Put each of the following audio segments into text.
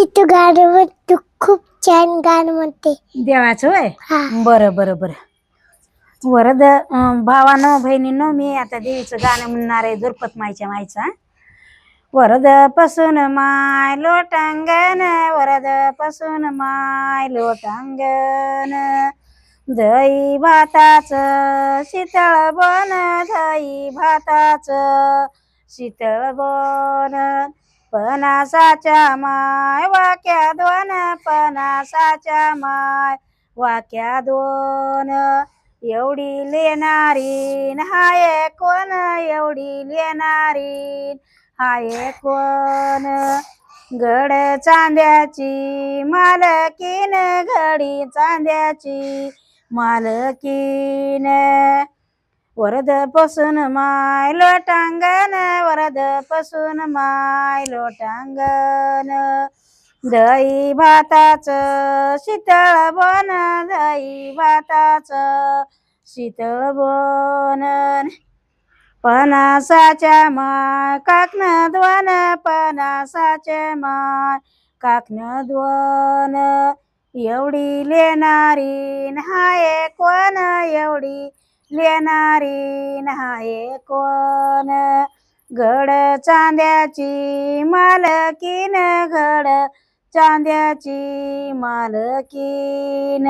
तू गाणं म्हण, तू खूप छान गाणं म्हणते. देवाचं होय. हा. बरं बरं बरं. वरद भावानं बहिणीनं मी आता देवीचं गाणं म्हणणार आहे दुर्पत माईच्या माईचा. वरद पासून माय लोटांगण, वरद पासून माय लोटांगण, दही भाताचं शीतळ बन, दही भाताचं शीतळ बन, पणासाच्या माय वाक्या दोन, पणासाच्या माय वाक्या दोन, एवढी लेणारी हाय कोण, एवढी लेणारी हाय कोण, घड चांद्याची मालकीन, घडी चांद्याची मालकीन, वरद पासून माय लोटांगण, वरद पासून माय लोटांगण, दही भाताचं शीतळ बन, दही भाताचं शीतळ बन, पणासाच्या माय काकण दोन, पणासाच्या माय काकण दोन, एवढी लेणारी हाय कोण, एवढी लेणारी हाय कोण, घड चांद्याची मालकीन, घड चांद्याची मालकीन,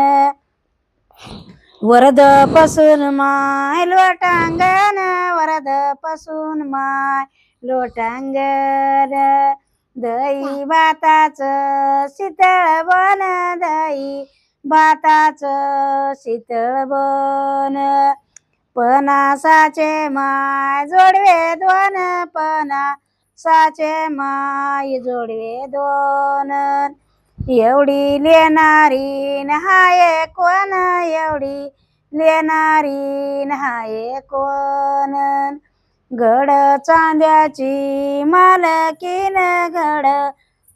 वरद पासून माय लोटांगण, वरद पासून माय लोटांगण, दही भाताचं शीतळ बन, दही भाताचं शीतळ बन, पणासाचे माय जोडवे दोन, पणासाचे माय जोडवे दोन, एवढी लेणारी हाय कोण, एवढी लेणारी हाय कोण, घड चांद्याची मालकीन, घड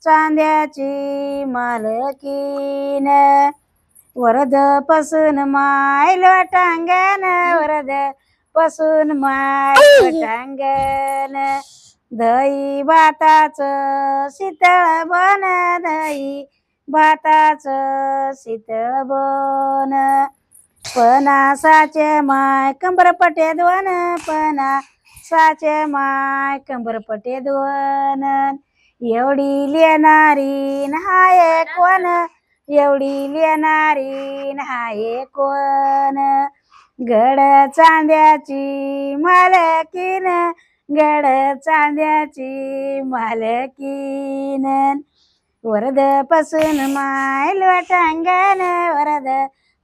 चांद्याची मालकीन, वरद पासून माय लोटांगण, वरद पासून माय लोटांगण, दही भाताचं शीतळ बन, दही भाताचं शीतळ बन, पणासाचे माय कंबरपटे दोन, पणासाचे माय कंबरपटे दोन, एवढी लेणारी हाय कोण, एवढी लेणारी हाय कोण, घड चांद्याची मालकीन, घड चांद्याची मालकीन, वरद पासून माय लोटांगण, वरद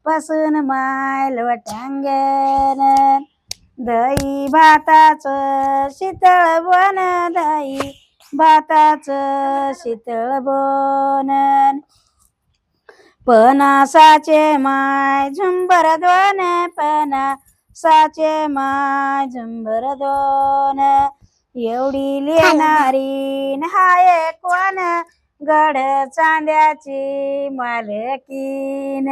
पासून माय लोटांगण, दही भाताचं शीतळ बन, दही भाताचं शीतळ बन, पणासाचे माय झुंबर दोन, पणासाचे माय झुंबर दोन, एवढी लेणारी हाय कोण, घड चांद्याची मालकीन,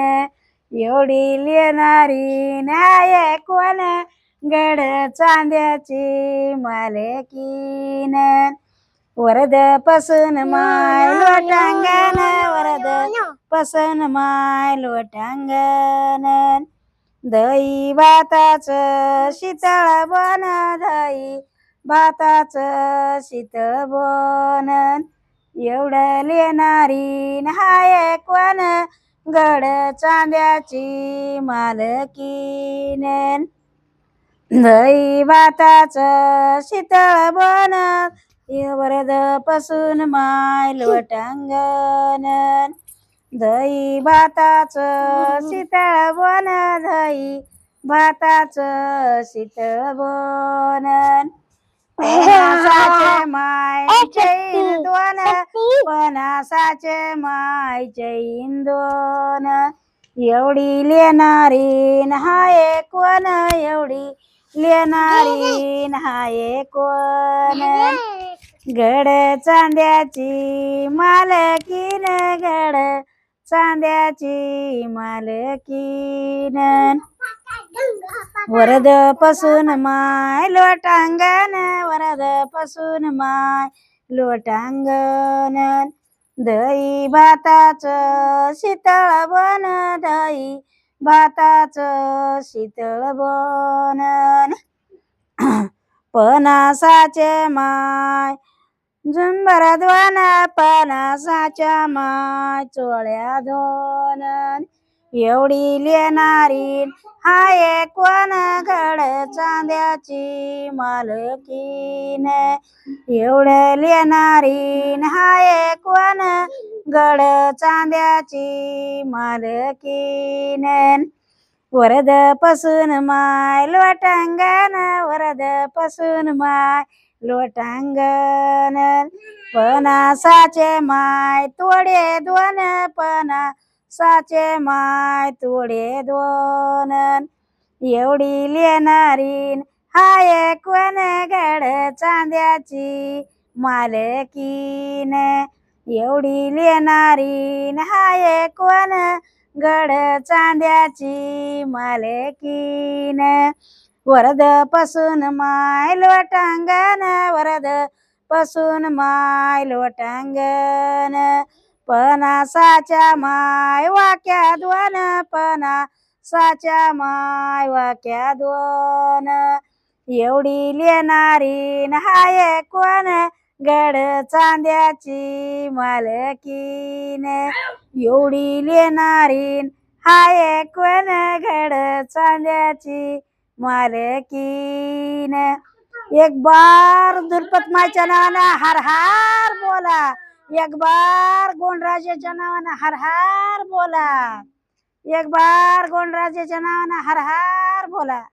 एवढी लेणारी हाय कोण, घड चांद्याची मालकीन, वरद पासून माय लोटांगण, वरद पासून माय लोटांगण, दही भाताचं शीतळ बन, दही भाताचं शीतळ बन, एवढं लेणारी हाय कोण, घड चांद्याची मालकीन, दही भाताचं शीतळ बन, वरद पासून माय लोटांगण, दही भाताचं शीतळ बन, दही भाताचं शीतळ बन, पणासाचे माय चैन दोन, पणासाचे माय चैन दोन, एवढी लेणारी हाय कोण, एवढी लेणारी हाय कोण, घड चांद्याची मालकीन, घड चांद्याची मालकीन, वरद पासून माय लोटांगण, वरद पासून माय लोटांगण, दही भाताच शीतळ बन दही भाताच शीतळ बन पणासाचे माय झुंबरद्वान पणासाच्या माय चोळ्या धोन एवढी लेणारी हाय कोण घड चांद्याची मालकीन एवढं लेणारी हाय कोण घड चांद्याची मालकीन वरद पासून माय लोटांगण वरद पासून माय लोटांगण पणासाचे माय तोडे दोन पणासाचे माय तोडे दोन एवढी लेणारी हाय कोण घड चांद्याची मालकीन एवढी लेणारी हाय कोण घड चांद्याची मालकीन वरद पासून माय लोटांगण वरद पासून माय लोटांगण पणासाच्या माय वाक्या दोन पणासाच्या माय वाक्या दोन एवढी लेणारी हाय कोण घड चांद्याची मालकीन एवढी लेणारी हाय कोण घड चांद्याची मालकीन एक बार दुर्पत मायच्या नावानं हर हर बोला एक बार गोंडराजाच्या नावानं हर हर बोला एक बार गोंडराजाच्या नावानं हर हर बोला